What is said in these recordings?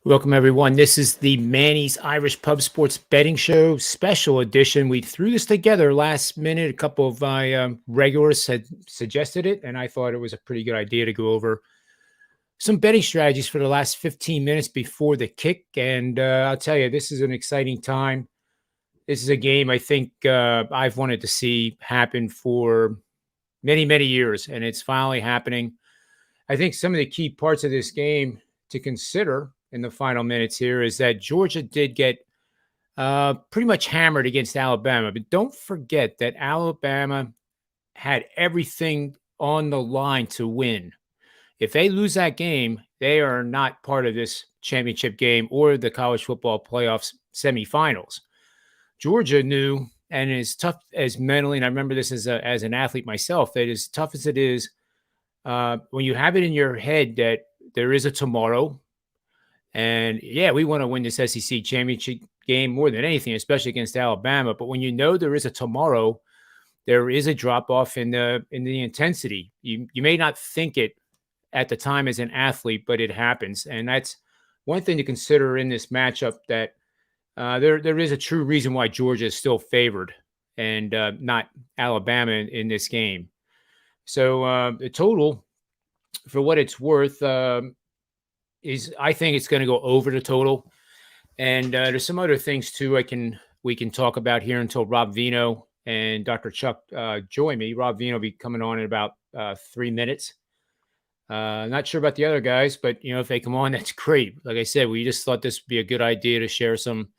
Welcome, everyone. This is the Manny's Irish Pub Sports Betting Show special edition. We threw this together last minute. A couple of my regulars had suggested it, and I thought it was a pretty good idea to go over some betting strategies for the last 15 minutes before the kick. And I'll tell you, this is an exciting time. This is a game I think I've wanted to see happen for many, many years, and it's finally happening. I think some of the key parts of this game to consider in the final minutes here is that Georgia did get pretty much hammered against Alabama. But don't forget that Alabama had everything on the line to win. If they lose that game, they are not part of this championship game or the college football playoffs semifinals. Georgia knew, and as tough as mentally, and I remember this as an athlete myself, that as tough as it is, when you have it in your head that there is a tomorrow, and yeah, we want to win this SEC championship game more than anything, especially against Alabama. But when you know there is a tomorrow, there is a drop off in the intensity. You may not think it at the time as an athlete, but it happens, and that's one thing to consider in this matchup. That there is a true reason why Georgia is still favored and not Alabama in this game. So the total, for what it's worth, is I think it's going to go over the total. And there's some other things too we can talk about here until Rob Veno and Dr. Chuck join me. Rob Veno will be coming on in about 3 minutes. Not sure about the other guys, but if they come on, that's great. Like I said, we just thought this would be a good idea to share some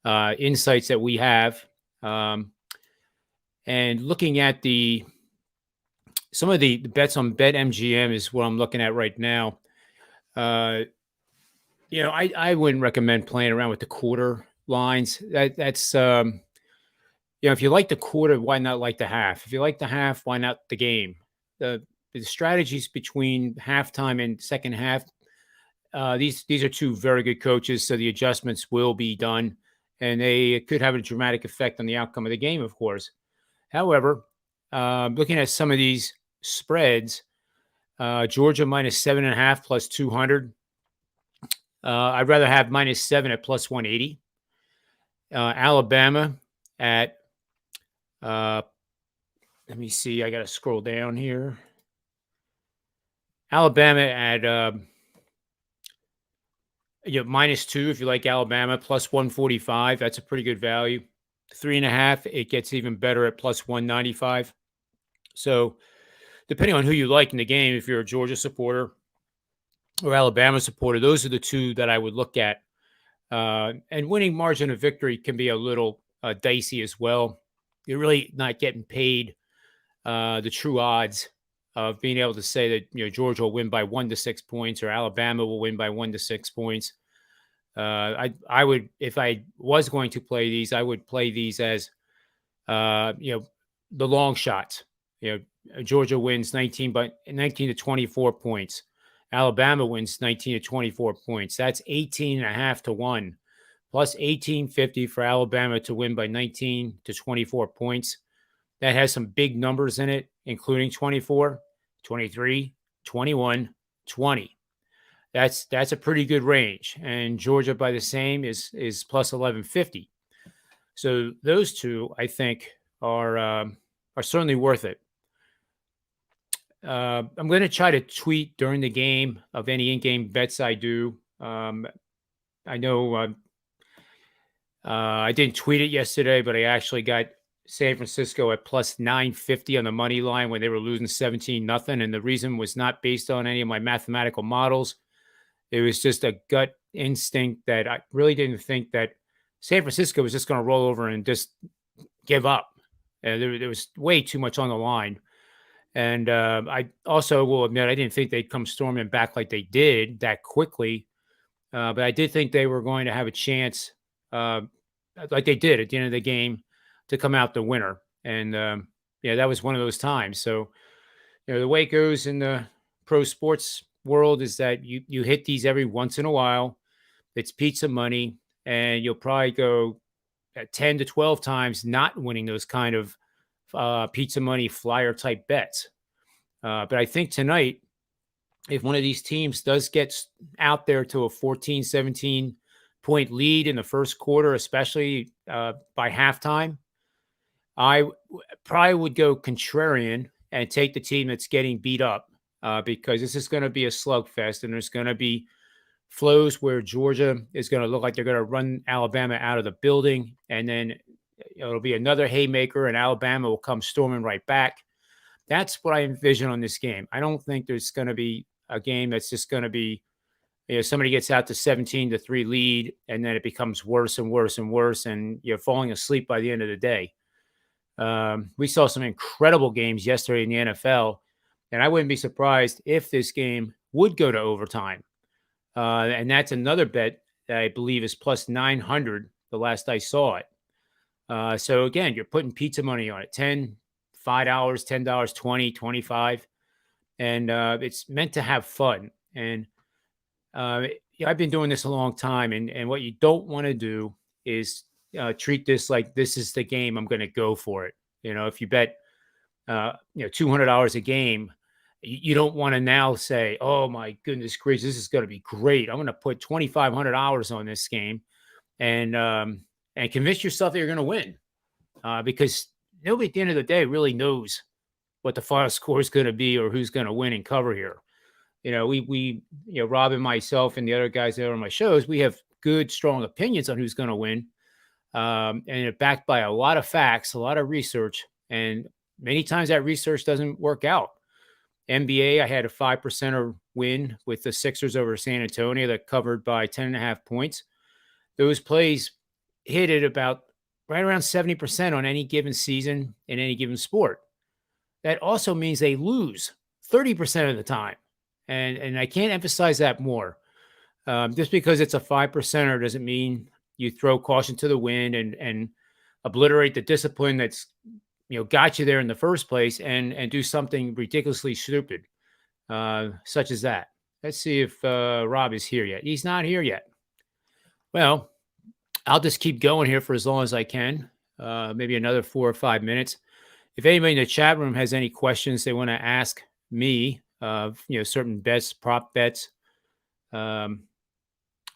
insights that we have. And looking at some of the bets on BetMGM is what I'm looking at right now. I wouldn't recommend playing around with the quarter lines. That's if you like the quarter, why not like the half? If you like the half, why not the game? The strategies between halftime and second half, these are two very good coaches, so the adjustments will be done, and they could have a dramatic effect on the outcome of the game, of course. However, looking at some of these spreads, Georgia -7.5 plus 200. I'd rather have -7 at plus 180. Alabama at, let me see, I got to scroll down here. Alabama at, -2 if you like Alabama, plus 145. That's a pretty good value. 3.5, it gets even better at plus 195. So, depending on who you like in the game, if you're a Georgia supporter or Alabama supporter, those are the two that I would look at. And winning margin of victory can be a little dicey as well. You're really not getting paid the true odds of being able to say that Georgia will win by 1 to 6 points or Alabama will win by 1 to 6 points. I would, if I was going to play these, I would play these as the long shots. Georgia wins 19 to 24 points. Alabama wins 19 to 24 points. That's 18.5 to 1, plus 1850 for Alabama to win by 19 to 24 points. That has some big numbers in it, including 24, 23, 21, 20. That's a pretty good range. And Georgia by the same is plus 1150. So those two, I think, are certainly worth it. I'm going to try to tweet during the game of any in-game bets I do. I know I didn't tweet it yesterday, but I actually got San Francisco at plus 950 on the money line when they were losing 17-0. And the reason was not based on any of my mathematical models. It was just a gut instinct that I really didn't think that San Francisco was just going to roll over and just give up. There was way too much on the line. And I also will admit I didn't think they'd come storming back like they did that quickly. But I did think they were going to have a chance, like they did at the end of the game, to come out the winner. And, that was one of those times. So, the way it goes in the pro sports world is that you hit these every once in a while. It's pizza money, and you'll probably go at 10 to 12 times not winning those kind of pizza money flyer type bets. But I think tonight if one of these teams does get out there to a 14, 17 point lead in the first quarter, especially by halftime, I probably would go contrarian and take the team that's getting beat up because this is going to be a slugfest, and there's going to be flows where Georgia is going to look like they're going to run Alabama out of the building, and then it'll be another haymaker, and Alabama will come storming right back. That's what I envision on this game. I don't think there's going to be a game that's just going to be, somebody gets out to 17-3 lead, and then it becomes worse and worse and worse, and you're falling asleep by the end of the day. We saw some incredible games yesterday in the NFL, and I wouldn't be surprised if this game would go to overtime. And that's another bet that I believe is plus 900 the last I saw it. So again, you're putting pizza money on it, $10, $5, $10, $20, $25. And it's meant to have fun. And I've been doing this a long time. And what you don't want to do is treat this like this is the game. I'm going to go for it. If you bet, $200 a game, you don't want to now say, oh my goodness gracious, this is going to be great. I'm going to put $2,500 on this game and convince yourself that you're going to win because nobody at the end of the day really knows what the final score is going to be or who's going to win and cover here. We Rob and myself and the other guys that are on my shows, we have good, strong opinions on who's going to win. And it's backed by a lot of facts, a lot of research. And many times that research doesn't work out. NBA, I had a 5% win with the Sixers over San Antonio that covered by 10.5 points. Those plays hit it about right around 70% on any given season in any given sport. That also means they lose 30% of the time. And I can't emphasize that more. Just because it's a 5%er doesn't mean you throw caution to the wind and obliterate the discipline that's got you there in the first place and do something ridiculously stupid, such as that. Let's see if Rob is here yet. He's not here yet. Well, I'll just keep going here for as long as I can, maybe another 4 or 5 minutes. If anybody in the chat room has any questions they want to ask me, certain bets, prop bets, I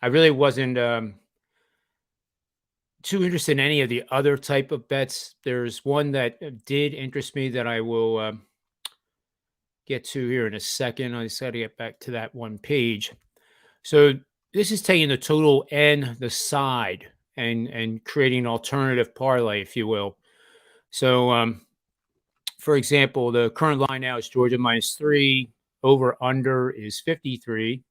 really wasn't too interested in any of the other type of bets. There's one that did interest me that I will get to here in a second. I just got to get back to that one page. So this is taking the total and the side and creating an alternative parlay, if you will. So, for example, the current line now is Georgia -3. Over under is 53.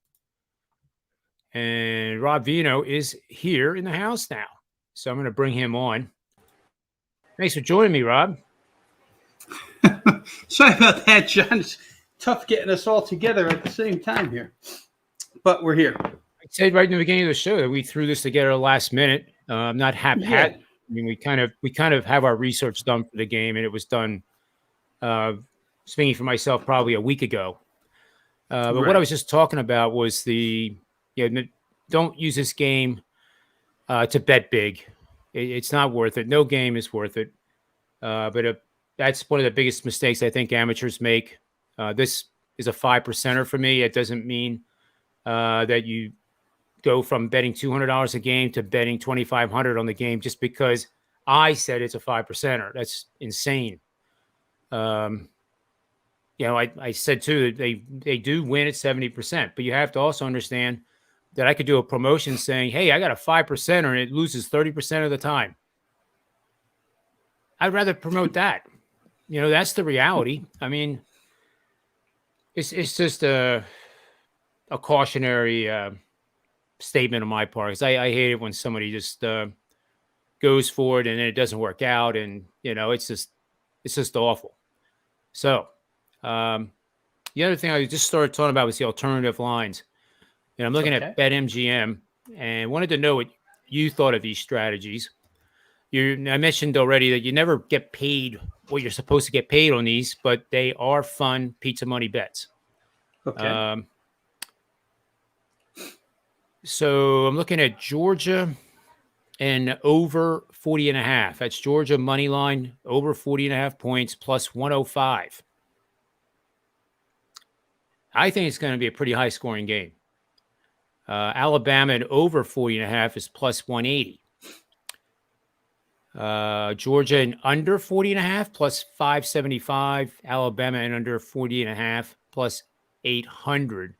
And Rob Veno is here in the house now. So I'm going to bring him on. Thanks for joining me, Rob. Sorry about that, John. It's tough getting us all together at the same time here. But we're here. I said right in the beginning of the show that we threw this together last minute. Not haphazard. I mean, we kind of have our research done for the game, and it was done, speaking for myself, probably a week ago. But right. What I was just talking about was don't use this game to bet big. It's not worth it. No game is worth it. But that's one of the biggest mistakes I think amateurs make. This is a 5%er for me. It doesn't mean that you go from betting $200 a game to betting $2,500 on the game just because I said it's a 5%er. That's insane. I said too that they do win at 70%, but you have to also understand that I could do a promotion saying, hey, I got a 5%er and it loses 30% of the time. I'd rather promote that. That's the reality. I mean, it's just a cautionary statement on my part, because I hate it when somebody just goes for it and then it doesn't work out, and it's just awful. So the other thing I just started talking about was the alternative lines. I'm looking at BetMGM and wanted to know what you thought of these strategies. I mentioned already that you never get paid what you're supposed to get paid on these, but they are fun pizza money bets. Okay. So I'm looking at Georgia and over 40.5. That's Georgia money line, over 40.5 points, plus 105. I think it's going to be a pretty high scoring game. Alabama and over 40.5 is plus 180. Georgia and under 40.5 plus 575. Alabama and under 40.5 plus 800.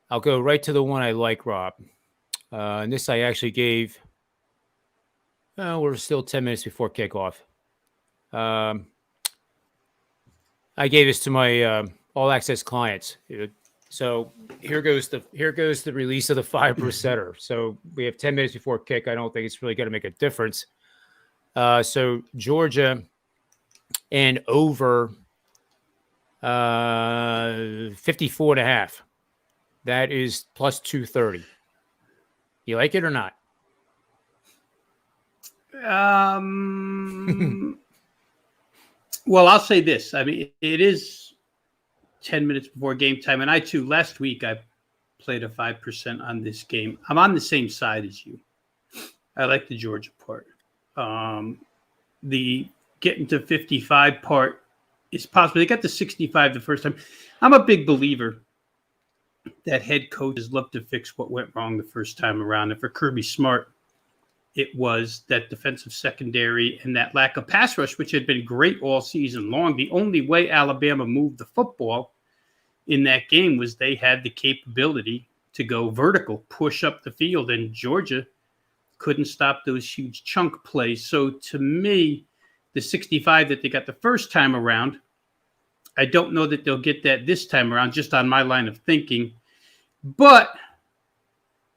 I'll go right to the one I like, Rob. And this I actually gave. We're still 10 minutes before kickoff. I gave this to my all access clients. So here goes the release of the 5%er. So we have 10 minutes before kick. I don't think it's really going to make a difference. So Georgia and over 54.5. That is plus 230. You like it or not? Well, I'll say this. I mean, it is 10 minutes before game time. And I, too, last week, I played a 5% on this game. I'm on the same side as you. I like the Georgia part. The getting to 55 part is possible. They got to 65 the first time. I'm a big believer that head coaches love to fix what went wrong the first time around. And for Kirby Smart, it was that defensive secondary and that lack of pass rush, which had been great all season long. The only way Alabama moved the football in that game was they had the capability to go vertical, push up the field, and Georgia couldn't stop those huge chunk plays. So to me, the 65 that they got the first time around, I don't know that they'll get that this time around, just on my line of thinking. But,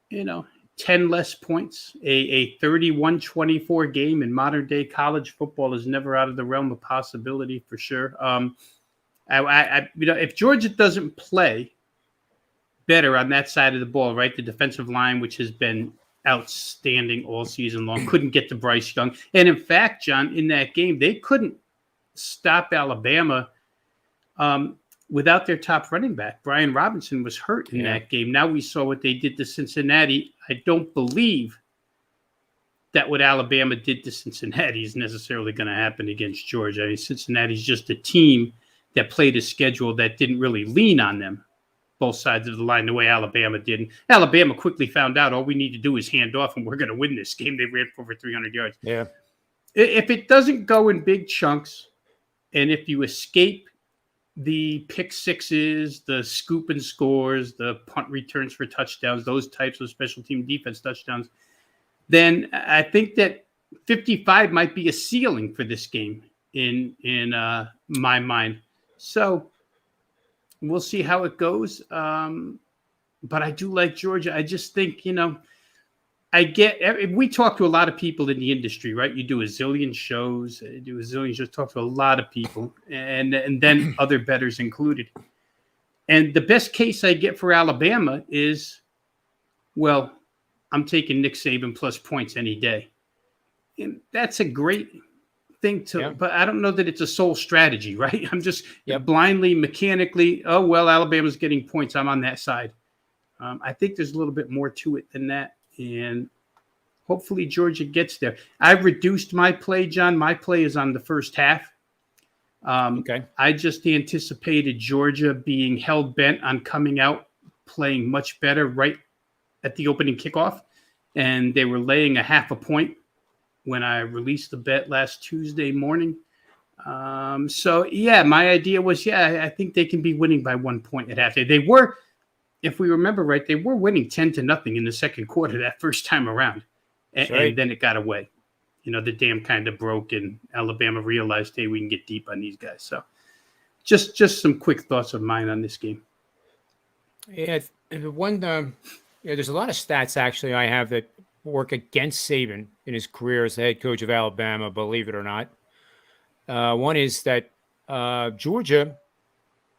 10 less points, a 31-24 game in modern-day college football is never out of the realm of possibility for sure. If Georgia doesn't play better on that side of the ball, right, the defensive line, which has been outstanding all season long, couldn't get to Bryce Young. And in fact, John, in that game, they couldn't stop Alabama without their top running back. Brian Robinson was hurt in that game. Now we saw what they did to Cincinnati. I don't believe that what Alabama did to Cincinnati is necessarily going to happen against Georgia. I mean, Cincinnati's just a team that played a schedule that didn't really lean on them, both sides of the line, the way Alabama did. And Alabama quickly found out all we need to do is hand off and we're going to win this game. They ran for over 300 yards. Yeah. If it doesn't go in big chunks, and if you escape the pick sixes, the scoop and scores, the punt returns for touchdowns, those types of special team defense touchdowns, then I think that 55 might be a ceiling for this game in my mind. So we'll see how it goes. But I do like Georgia. I just think, we talk to a lot of people in the industry, right? You do a zillion shows, talk to a lot of people, and then other bettors included. And the best case I get for Alabama is, well, I'm taking Nick Saban plus points any day. And that's a great thing but I don't know that it's a sole strategy, right? I'm just blindly, mechanically, Alabama's getting points. I'm on that side. I think there's a little bit more to it than that. And hopefully Georgia gets there. I've reduced my play, John. My play is on the first half. I just anticipated Georgia being hell-bent on coming out, playing much better right at the opening kickoff. And they were laying a half a point when I released the bet last Tuesday morning. My idea was, I think they can be winning by 1 point at halftime. They were, if we remember right, they were winning 10-0 in the second quarter that first time around. And then it got away. The dam kind of broke and Alabama realized, hey, we can get deep on these guys. So just some quick thoughts of mine on this game. Yeah, there's a lot of stats actually I have that work against Saban in his career as the head coach of Alabama, believe it or not. One is that Georgia,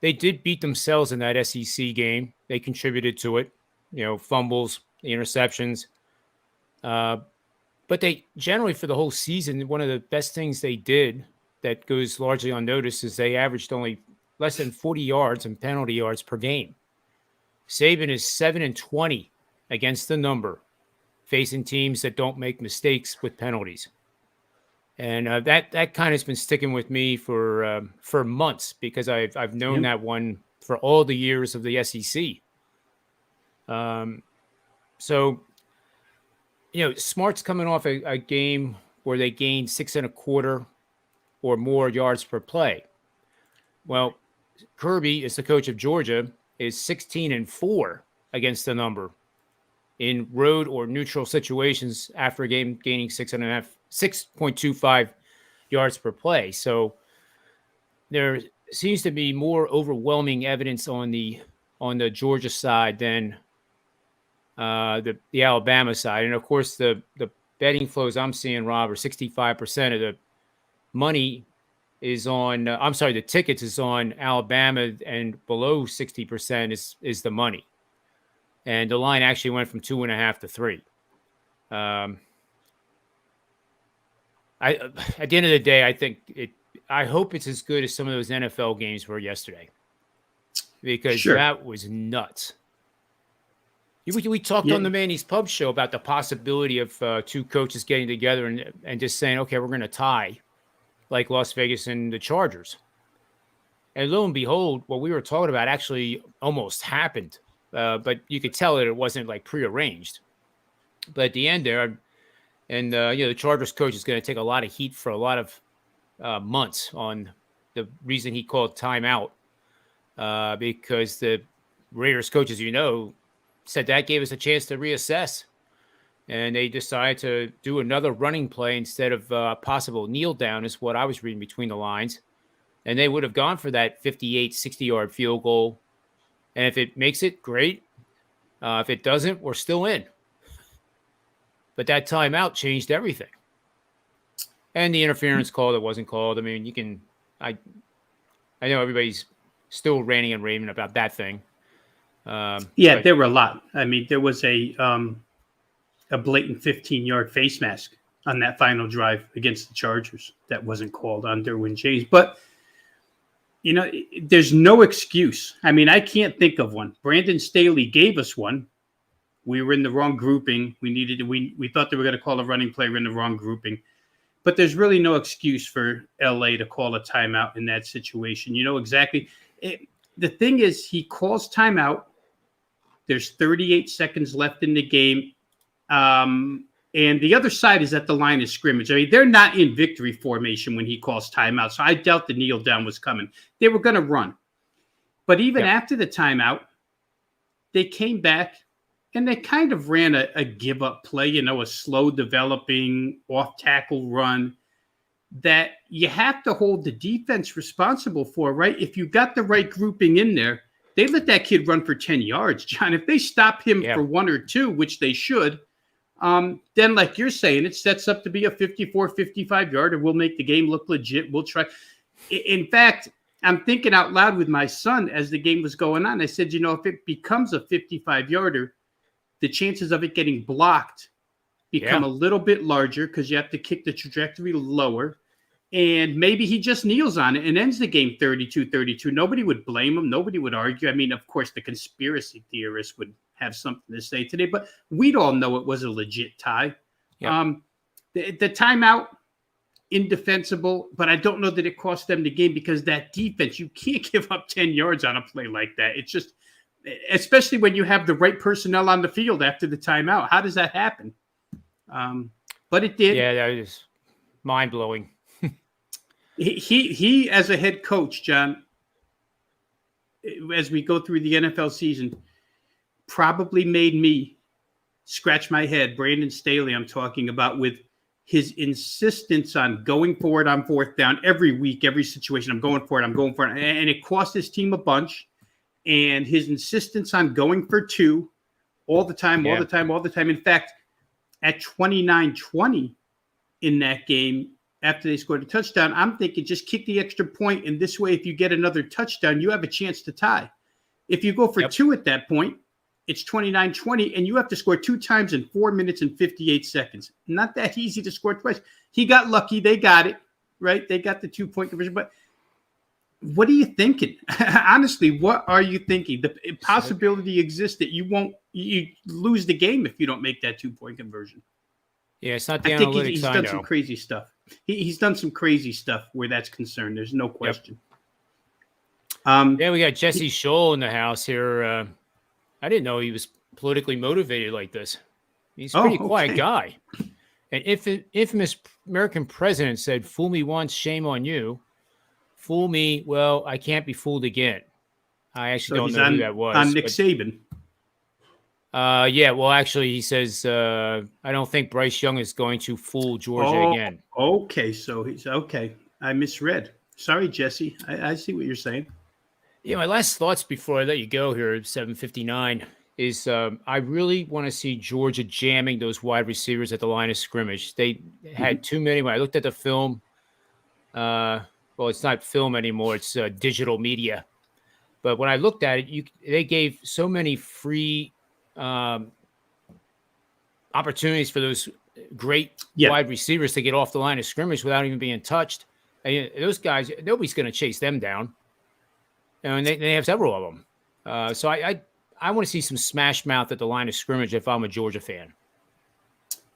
they did beat themselves in that SEC game. They contributed to it, fumbles, interceptions. But they generally, for the whole season, one of the best things they did that goes largely unnoticed is they averaged only less than 40 yards and penalty yards per game. Saban is 7-20 against the number, facing teams that don't make mistakes with penalties. And that kind of has been sticking with me for months because I've known that one for all the years of the SEC. So, Smart's coming off a game where they gained 6.25 or more yards per play. Well, Kirby is the coach of Georgia, is 16-4 against the number in road or neutral situations after a game gaining 6.25 yards per play. So there seems to be more overwhelming evidence on the Georgia side than the Alabama side. And of course, the betting flows I'm seeing, Rob, are 65% of the money is on. The tickets is on Alabama, and below 60% is the money. And the line actually went from 2.5 to 3. At the end of the day, I hope it's as good as some of those NFL games were yesterday, because that was nuts. We talked on the Manny's Pub show about the possibility of two coaches getting together and just saying, okay, we're going to tie like Las Vegas and the Chargers. And lo and behold, what we were talking about actually almost happened. But you could tell that it wasn't like prearranged. But at the end there, and the Chargers coach is going to take a lot of heat for a lot of months on the reason he called timeout, because the Raiders coach, as you know, said that gave us a chance to reassess. And they decided to do another running play instead of possible kneel down, is what I was reading between the lines. And they would have gone for that 58, 60-yard field goal. And if it makes it, great. If it doesn't, we're still in. But that timeout changed everything. And the interference call that wasn't called. I mean, I know everybody's still ranting and raving about that thing. There were a lot. I mean, there was a blatant 15-yard face mask on that final drive against the Chargers that wasn't called on Derwin James. But, there's no excuse. I mean, I can't think of one. Brandon Staley gave us one. We were in the wrong grouping. We thought they were going to call a running play. We're in the wrong grouping. But there's really no excuse for LA to call a timeout in that situation. You know exactly. The thing is, he calls timeout. There's 38 seconds left in the game. And the other side is at the line of scrimmage. I mean, they're not in victory formation when he calls timeout. So I doubt the kneel down was coming. They were going to run. But even after the timeout, they came back and they kind of ran a give up play, a slow developing off tackle run that you have to hold the defense responsible for, right? If you got the right grouping in there, they let that kid run for 10 yards, John. If they stop him for 1 or 2, which they should, then like you're saying, it sets up to be a 54, 55 yarder. We'll make the game look legit. We'll try. In fact, I'm thinking out loud with my son as the game was going on. I said, if it becomes a 55 yarder, the chances of it getting blocked become a little bit larger because you have to kick the trajectory lower. And maybe he just kneels on it and ends the game 32-32. Nobody would blame him. Nobody would argue. I mean, of course, the conspiracy theorists would have something to say today, but we'd all know it was a legit tie. Yep. The timeout, indefensible, but I don't know that it cost them the game because that defense, you can't give up 10 yards on a play like that. It's just, especially when you have the right personnel on the field after the timeout. How does that happen? But it did. Yeah, that is mind-blowing. He as a head coach, John, as we go through the NFL season, probably made me scratch my head. Brandon Staley, I'm talking about, with his insistence on going for it on fourth down every week, every situation. I'm going for it. And it cost his team a bunch. And his insistence on going for 2 all the time. In fact, at 29-20 in that game, after they scored a touchdown, I'm thinking just kick the extra point. And this way, if you get another touchdown, you have a chance to tie. If you go for 2 at that point, it's 29-20, and you have to score 2 times in 4 minutes and 58 seconds. Not that easy to score twice. He got lucky. They got it, right? They got the 2-point conversion. But what are you thinking? Honestly, what are you thinking? The possibility exists that you lose the game if you don't make that 2-point conversion. Yeah, it's not the I analytics. think he's done some crazy stuff. He's done some crazy stuff where that's concerned. There's no question. Yeah, we got Jesse Scholl in the house here. I didn't know he was politically motivated like this. He's a pretty quiet Okay. guy. An infamous American president said, "Fool me once, shame on you. Fool me, well, I can't be fooled again." I actually So don't he's know who that on was. Nick But, Saban. yeah, well, actually, he says, I don't think Bryce Young is going to fool Georgia Oh, again. okay. So he's okay. I misread. Sorry, Jesse. I see what you're saying. Yeah, my last thoughts before I let you go here at 7:59 is I really want to see Georgia jamming those wide receivers at the line of scrimmage. They had too many. When I looked at the film, well, it's not film anymore; it's digital media. But when I looked at it, they gave so many free um, opportunities for those great Yeah. wide receivers to get off the line of scrimmage without even being touched. And those guys, nobody's going to chase them down. And they have several of them. So I want to see some smash mouth at the line of scrimmage if I'm a Georgia fan.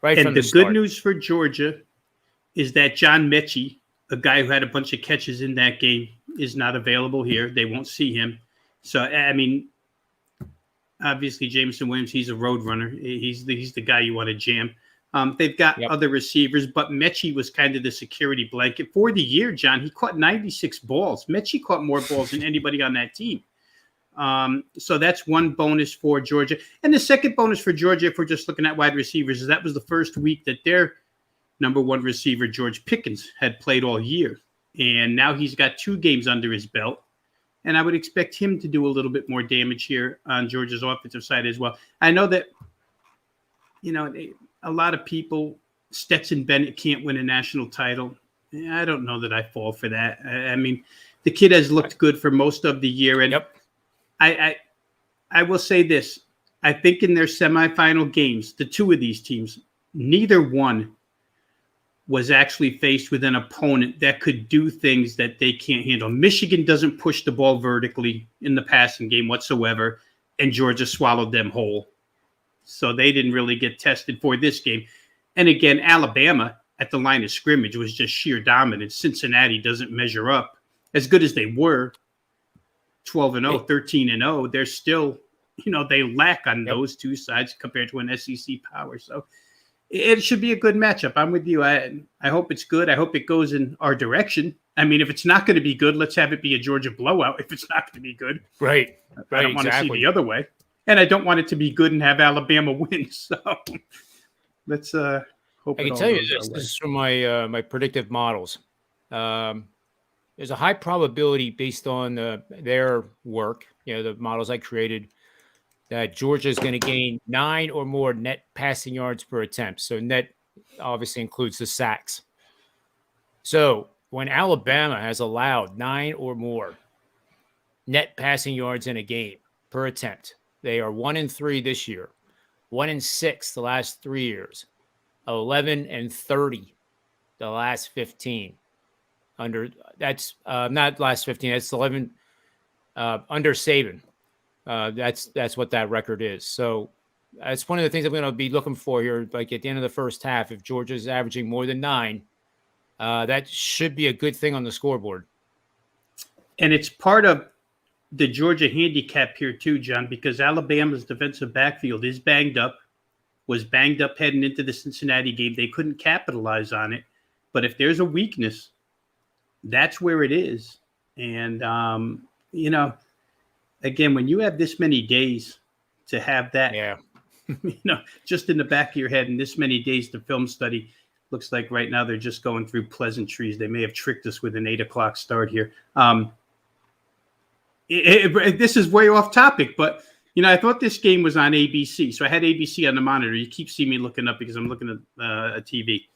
Right And from the the good start. news for Georgia is that John Mechie, a guy who had a bunch of catches in that game, is not available here. They won't see him. So, I mean, obviously, Jameson Williams, he's a road runner. He's the guy you want to jam. They've got other receivers, but Mechie was kind of the security blanket. For the year, John, he caught 96 balls. Mechie caught more balls than anybody on that team. So that's one bonus for Georgia. And the second bonus for Georgia, if we're just looking at wide receivers, is that was the first week that their number one receiver, George Pickens, had played all year. And now he's got 2 games under his belt. And I would expect him to do a little bit more damage here on Georgia's offensive side as well. I know that, a lot of people, Stetson Bennett can't win a national title. I don't know that I fall for that. I mean, the kid has looked good for most of the year. And I will say this. I think in their semifinal games, the 2 of these teams, neither one was actually faced with an opponent that could do things that they can't handle. Michigan doesn't push the ball vertically in the passing game whatsoever, and Georgia swallowed them whole. So they didn't really get tested for this game. And again, Alabama at the line of scrimmage was just sheer dominance. Cincinnati doesn't measure up. As good as they were, 12-0, 13-0, they're still, they lack on those 2 sides compared to an SEC power. So it should be a good matchup. I'm with you. I hope it's good. I hope it goes in our direction. I mean, if it's not going to be good, let's have it be a Georgia blowout. If it's not going to be good, right. I don't want to see the other way. And I don't want it to be good and have Alabama win. So let's hope. I can tell you this. This is from my predictive models. There's a high probability based on their work, the models I created, that Georgia is going to gain 9 or more net passing yards per attempt. So net obviously includes the sacks. So when Alabama has allowed 9 or more net passing yards in a game per attempt, they are 1-3 this year, 1-6 the last 3 years, 11-30 the last 15. That's not last 15. That's 11 under Saban. That's what that record is. So that's one of the things I'm going to be looking for here. Like at the end of the first half, if Georgia's averaging more than 9, that should be a good thing on the scoreboard. And it's part of the Georgia handicap here too, John, because Alabama's defensive backfield is was banged up heading into the Cincinnati game. They couldn't capitalize on it. But if there's a weakness, that's where it is. And, again, when you have this many days to have that, just in the back of your head and this many days to film study, looks like right now they're just going through pleasantries. They may have tricked us with an 8:00 start here. This is way off topic, but, I thought this game was on ABC. So I had ABC on the monitor. You keep seeing me looking up because I'm looking at a TV.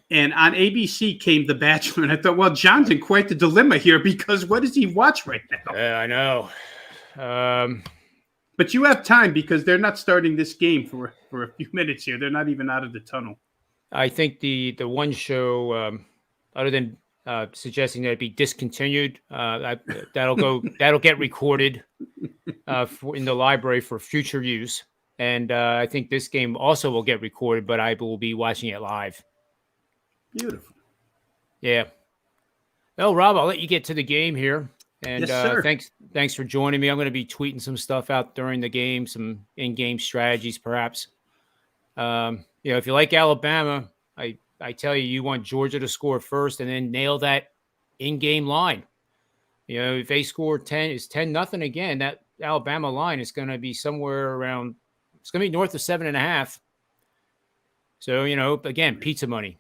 And on ABC came The Bachelor. And I thought, well, John's in quite the dilemma here because what does he watch right now? Yeah, I know. But you have time because they're not starting this game for a few minutes here. They're not even out of the tunnel. I think the one show, other than suggesting that it be discontinued, that'll get recorded in the library for future use. And I think this game also will get recorded, but I will be watching it live. Beautiful. Yeah. Well, Rob, I'll let you get to the game here. And Yes, sir. thanks for joining me. I'm going to be tweeting some stuff out during the game, some in-game strategies, perhaps. If you like Alabama, I tell you, you want Georgia to score first and then nail that in-game line. If they score 10, it's 10-0 again. That Alabama line is going to be somewhere around. It's going to be north of 7.5. So again, pizza money.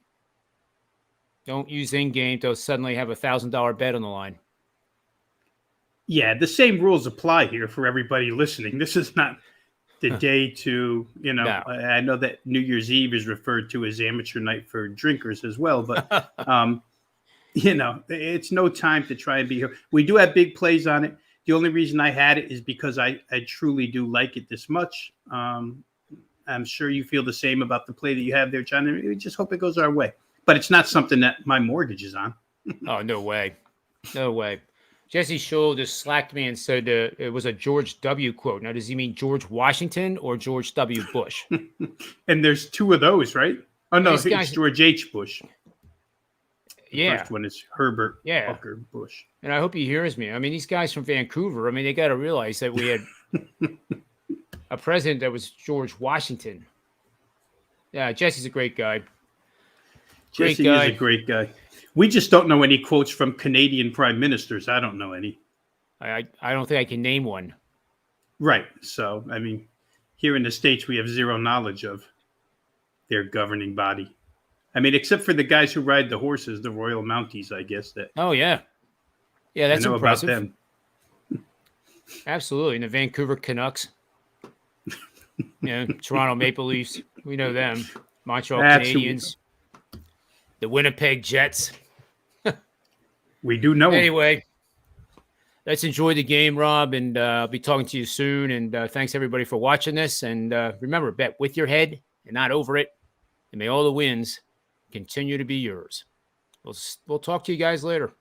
Don't use in-game to suddenly have $1,000 bet on the line. Yeah, the same rules apply here for everybody listening. This is not the day to, No. I know that New Year's Eve is referred to as amateur night for drinkers as well, but, it's no time to try and be here. We do have big plays on it. The only reason I had it is because I truly do like it this much. I'm sure you feel the same about the play that you have there, John. And we just hope it goes our way. But it's not something that my mortgage is on. Oh, no way. No way. Jesse Scholl just slacked me and said it was a George W. quote. Now, does he mean George Washington or George W. Bush? And there's two of those, right? Oh, no, These guys- it's George H. Bush. The Yeah. first one is Herbert Yeah. Hooker Bush. And I hope he hears me. I mean, these guys from Vancouver, they got to realize that we had a president that was George Washington. Yeah, Jesse's a great guy. Jesse is a great guy. We just don't know any quotes from Canadian prime ministers. I don't know any. I don't think I can name one. Right. So, here in the States, we have zero knowledge of their governing body. Except for the guys who ride the horses, the Royal Mounties, I guess. Oh, yeah. Yeah, that's I know impressive. about them. Absolutely. And the Vancouver Canucks. Toronto Maple Leafs. We know them. Montreal Absolutely. Canadiens. The Winnipeg Jets. We do know them. Anyway, let's enjoy the game, Rob, and I'll be talking to you soon. And thanks, everybody, for watching this. And remember, bet with your head and not over it. And may all the wins continue to be yours. We'll talk to you guys later.